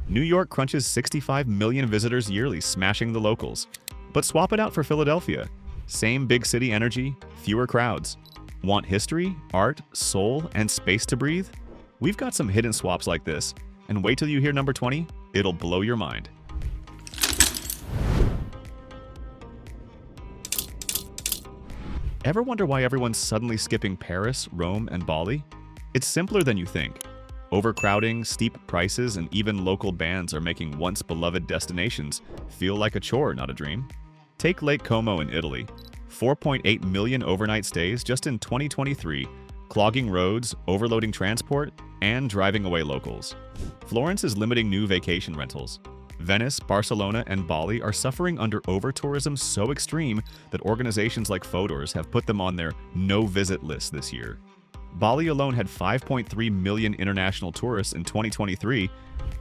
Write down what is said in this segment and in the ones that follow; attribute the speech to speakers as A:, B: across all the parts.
A: New York crunches 65 million visitors yearly, smashing the locals. But swap it out for Philadelphia. Same big city energy, fewer crowds. Want history, art, soul, and space to breathe? We've got some hidden swaps like this, and wait till you hear number 20, it'll blow your mind. Ever wonder why everyone's suddenly skipping Paris, Rome, and Bali? It's simpler than you think. Overcrowding, steep prices, and even local bans are making once-beloved destinations feel like a chore, not a dream. Take Lake Como in Italy. 4.8 million overnight stays just in 2023, clogging roads, overloading transport, and driving away locals. Florence is limiting new vacation rentals. Venice, Barcelona, and Bali are suffering under overtourism so extreme that organizations like Fodors have put them on their no-visit list this year. Bali alone had 5.3 million international tourists in 2023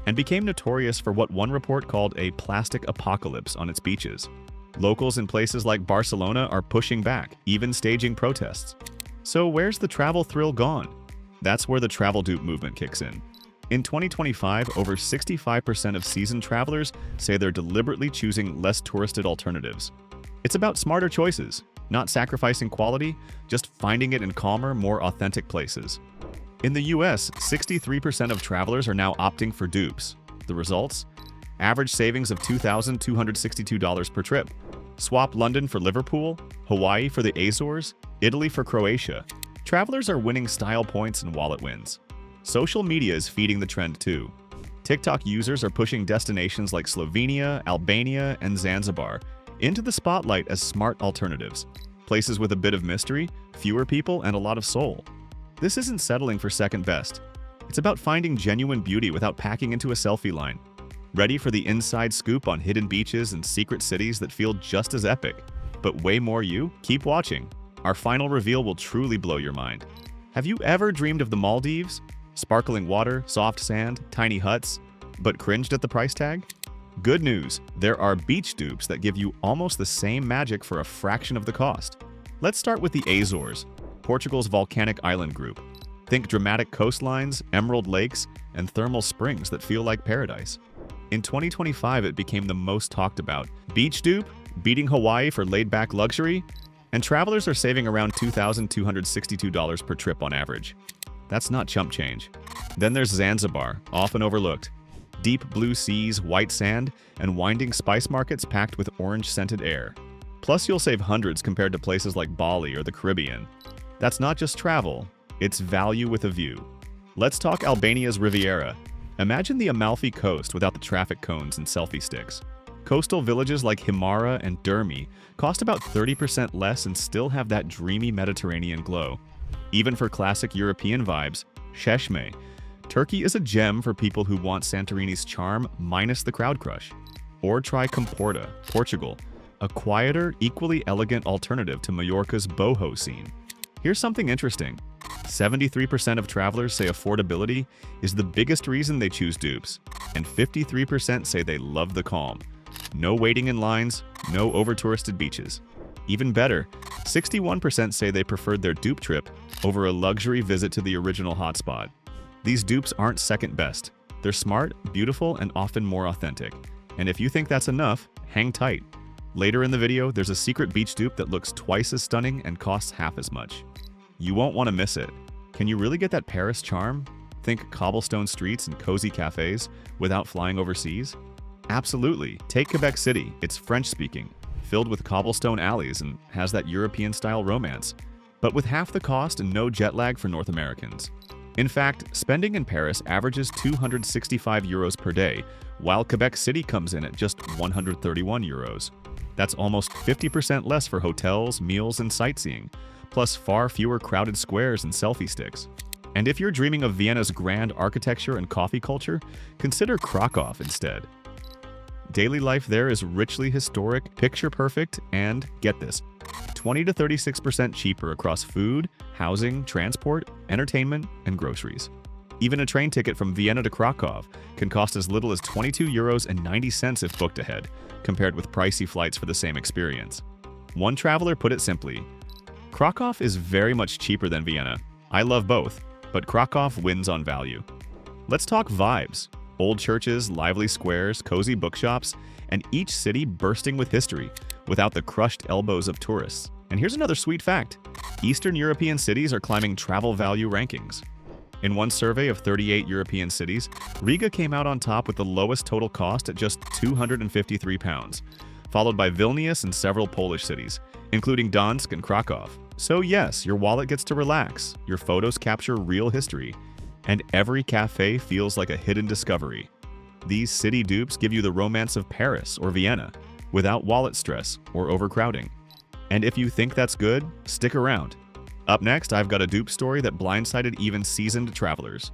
A: and became notorious for what one report called a plastic apocalypse on its beaches. Locals in places like Barcelona are pushing back, even staging protests. So where's the travel thrill gone? That's where the travel dupe movement kicks in. In 2025, over 65% of seasoned travelers say they're deliberately choosing less touristed alternatives. It's about smarter choices, not sacrificing quality, just finding it in calmer, more authentic places. In the US, 63% of travelers are now opting for dupes. The results? Average savings of $2,262 per trip. Swap London for Liverpool, Hawaii for the Azores, Italy for Croatia. Travelers are winning style points and wallet wins. Social media is feeding the trend too. TikTok users are pushing destinations like Slovenia, Albania, and Zanzibar into the spotlight as smart alternatives. Places with a bit of mystery, fewer people, and a lot of soul. This isn't settling for second best. It's about finding genuine beauty without packing into a selfie line. Ready for the inside scoop on hidden beaches and secret cities that feel just as epic, but way more you? Keep watching. Our final reveal will truly blow your mind. Have you ever dreamed of the Maldives? Sparkling water, soft sand, tiny huts, but cringed at the price tag? Good news, there are beach dupes that give you almost the same magic for a fraction of the cost. Let's start with the Azores, Portugal's volcanic island group. Think dramatic coastlines, emerald lakes, and thermal springs that feel like paradise. In 2025, it became the most talked about. Beach dupe, beating Hawaii for laid-back luxury, and travelers are saving around $2,262 per trip on average. That's not chump change. Then there's Zanzibar, often overlooked. Deep blue seas, white sand, and winding spice markets packed with orange-scented air. Plus, you'll save hundreds compared to places like Bali or the Caribbean. That's not just travel, it's value with a view. Let's talk Albania's Riviera. Imagine the Amalfi Coast without the traffic cones and selfie sticks. Coastal villages like Himara and Durmi cost about 30% less and still have that dreamy Mediterranean glow. Even for classic European vibes, Çeşme, Turkey is a gem for people who want Santorini's charm minus the crowd crush. Or try Comporta, Portugal, a quieter, equally elegant alternative to Mallorca's boho scene. Here's something interesting. 73% of travelers say affordability is the biggest reason they choose dupes, and 53% say they love the calm. No waiting in lines, no over-touristed beaches. Even better, 61% say they preferred their dupe trip over a luxury visit to the original hotspot. These dupes aren't second best. They're smart, beautiful, and often more authentic. And if you think that's enough, hang tight. Later in the video, there's a secret beach dupe that looks twice as stunning and costs half as much. You won't want to miss it. Can you really get that Paris charm? Think cobblestone streets and cozy cafes without flying overseas? Absolutely. Take Quebec City. It's French-speaking, filled with cobblestone alleys, and has that European-style romance, but with half the cost and no jet lag for North Americans. In fact, spending in Paris averages 265 euros per day, while Quebec City comes in at just 131 euros. That's almost 50% less for hotels, meals, and sightseeing, plus far fewer crowded squares and selfie sticks. And if you're dreaming of Vienna's grand architecture and coffee culture, consider Krakow instead. Daily life there is richly historic, picture-perfect, and, get this, 20 to 36% cheaper across food, housing, transport, entertainment, and groceries. Even a train ticket from Vienna to Krakow can cost as little as 22 euros and 90 cents if booked ahead, compared with pricey flights for the same experience. One traveler put it simply, Krakow is very much cheaper than Vienna. I love both, but Krakow wins on value. Let's talk vibes. Old churches, lively squares, cozy bookshops, and each city bursting with history without the crushed elbows of tourists. And here's another sweet fact. Eastern European cities are climbing travel value rankings. In one survey of 38 European cities, Riga came out on top with the lowest total cost at just £253, followed by Vilnius and several Polish cities, including Gdansk and Krakow. So yes, your wallet gets to relax, your photos capture real history, and every cafe feels like a hidden discovery. These city dupes give you the romance of Paris or Vienna, without wallet stress or overcrowding. And if you think that's good, stick around. Up next, I've got a dupe story that blindsided even seasoned travelers.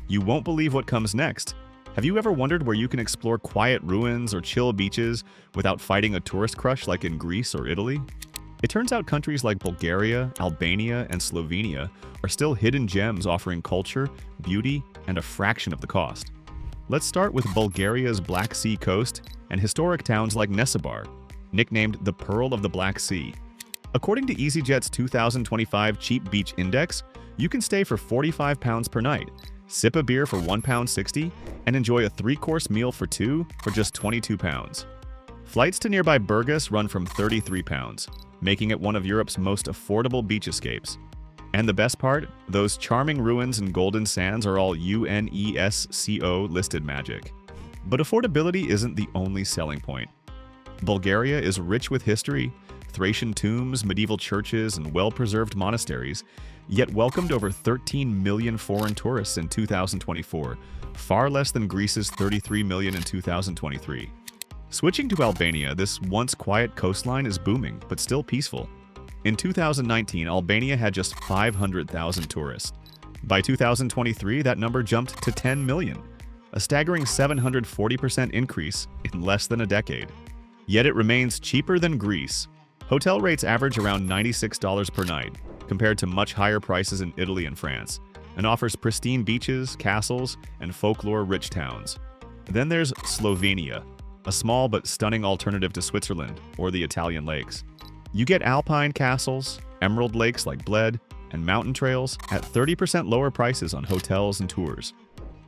A: You won't believe what comes next. Have you ever wondered where you can explore quiet ruins or chill beaches without fighting a tourist crush like in Greece or Italy? It turns out countries like Bulgaria, Albania, and Slovenia are still hidden gems offering culture, beauty, and a fraction of the cost. Let's start with Bulgaria's Black Sea coast and historic towns like Nesebar, nicknamed the Pearl of the Black Sea. According to EasyJet's 2025 Cheap Beach Index, you can stay for £45 per night, sip a beer for £1.60, and enjoy a 3-course meal for two for just £22. Flights to nearby Burgas run from £33, making it one of Europe's most affordable beach escapes. And the best part? Those charming ruins and golden sands are all UNESCO listed magic. But affordability isn't the only selling point. Bulgaria is rich with history, Thracian tombs, medieval churches, and well-preserved monasteries, yet welcomed over 13 million foreign tourists in 2024, far less than Greece's 33 million in 2023. Switching to Albania, this once quiet coastline is booming, but still peaceful. In 2019, Albania had just 500,000 tourists. By 2023, that number jumped to 10 million, a staggering 740% increase in less than a decade. Yet it remains cheaper than Greece. Hotel rates average around $96 per night, compared to much higher prices in Italy and France, and offers pristine beaches, castles, and folklore-rich towns. Then there's Slovenia, a small but stunning alternative to Switzerland or the Italian lakes. You get alpine castles, emerald lakes like Bled, and mountain trails at 30% lower prices on hotels and tours.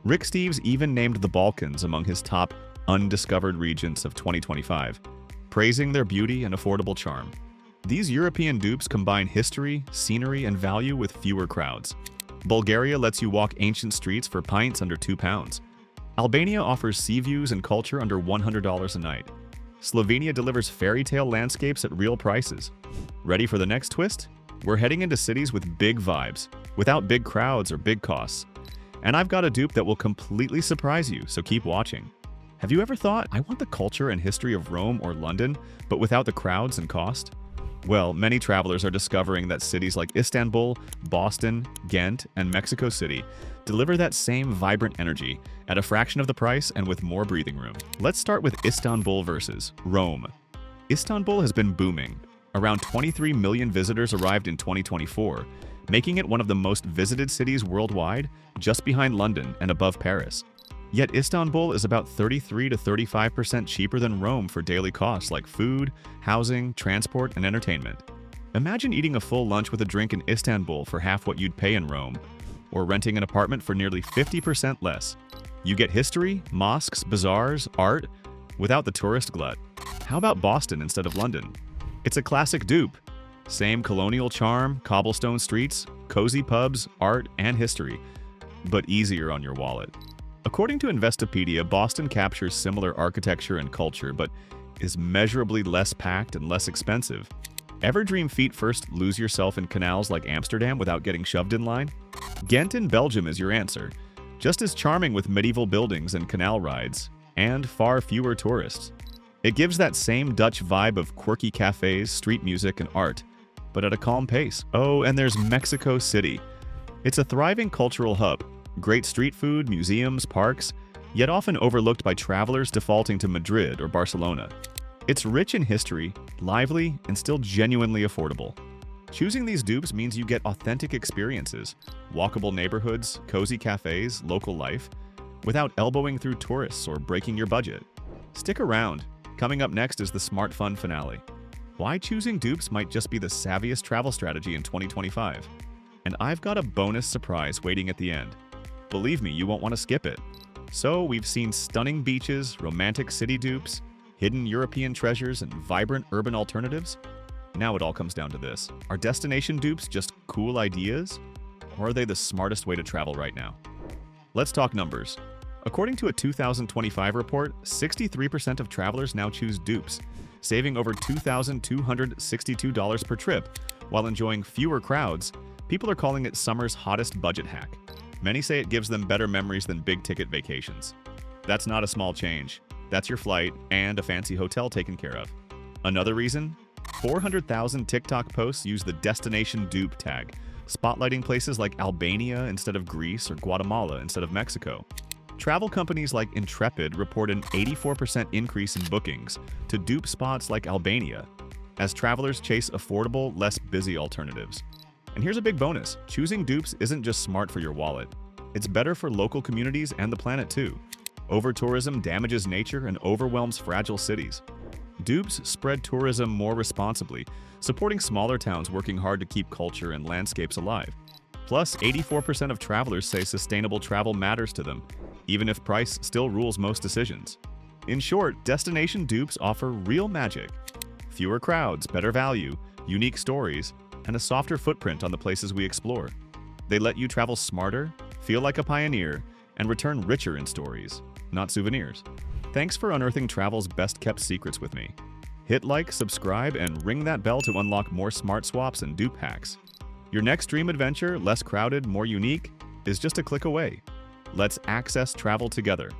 A: Rick Steves even named the Balkans among his top undiscovered regions of 2025, praising their beauty and affordable charm. These European dupes combine history, scenery, and value with fewer crowds. Bulgaria lets you walk ancient streets for pints under £2. Albania offers sea views and culture under $100 a night. Slovenia delivers fairy tale landscapes at real prices. Ready for the next twist? We're heading into cities with big vibes, without big crowds or big costs. And I've got a dupe that will completely surprise you, so keep watching. Have you ever thought, I want the culture and history of Rome or London, but without the crowds and cost? Well, many travelers are discovering that cities like Istanbul, Boston, Ghent, and Mexico City deliver that same vibrant energy at a fraction of the price and with more breathing room. Let's start with Istanbul versus Rome. Istanbul has been booming. Around 23 million visitors arrived in 2024, making it one of the most visited cities worldwide, just behind London and above Paris. Yet Istanbul is about 33 to 35% cheaper than Rome for daily costs like food, housing, transport, and entertainment. Imagine eating a full lunch with a drink in Istanbul for half what you'd pay in Rome, or renting an apartment for nearly 50% less. You get history, mosques, bazaars, art, without the tourist glut. How about Boston instead of London? It's a classic dupe. Same colonial charm, cobblestone streets, cozy pubs, art, and history, but easier on your wallet. According to Investopedia, Boston captures similar architecture and culture, but is measurably less packed and less expensive. Ever dream feet first lose yourself in canals like Amsterdam without getting shoved in line? Ghent in Belgium is your answer. Just as charming with medieval buildings and canal rides, and far fewer tourists. It gives that same Dutch vibe of quirky cafes, street music, and art, but at a calm pace. Oh, and there's Mexico City. It's a thriving cultural hub. Great street food, museums, parks, yet often overlooked by travelers defaulting to Madrid or Barcelona. It's rich in history, lively, and still genuinely affordable. Choosing these dupes means you get authentic experiences, walkable neighborhoods, cozy cafes, local life, without elbowing through tourists or breaking your budget. Stick around. Coming up next is the Smart Fun finale. Why choosing dupes might just be the savviest travel strategy in 2025. And I've got a bonus surprise waiting at the end. Believe me, you won't want to skip it. So we've seen stunning beaches, romantic city dupes, hidden European treasures, and vibrant urban alternatives. Now it all comes down to this. Are destination dupes just cool ideas? Or are they the smartest way to travel right now? Let's talk numbers. According to a 2025 report, 63% of travelers now choose dupes, saving over $2,262 per trip. While enjoying fewer crowds, people are calling it summer's hottest budget hack. Many say it gives them better memories than big-ticket vacations. That's not a small change. That's your flight and a fancy hotel taken care of. Another reason? 400,000 TikTok posts use the destination dupe tag, spotlighting places like Albania instead of Greece or Guatemala instead of Mexico. Travel companies like Intrepid report an 84% increase in bookings to dupe spots like Albania, as travelers chase affordable, less busy alternatives. And here's a big bonus. Choosing dupes isn't just smart for your wallet. It's better for local communities and the planet too. Overtourism damages nature and overwhelms fragile cities. Dupes spread tourism more responsibly, supporting smaller towns working hard to keep culture and landscapes alive. Plus, 84% of travelers say sustainable travel matters to them, even if price still rules most decisions. In short, destination dupes offer real magic. Fewer crowds, better value, unique stories, and a softer footprint on the places we explore. They let you travel smarter, feel like a pioneer, and return richer in stories, not souvenirs. Thanks for unearthing travel's best-kept secrets with me. Hit like, subscribe, and ring that bell to unlock more smart swaps and dupe hacks. Your next dream adventure, less crowded, more unique, is just a click away. Let's access travel together.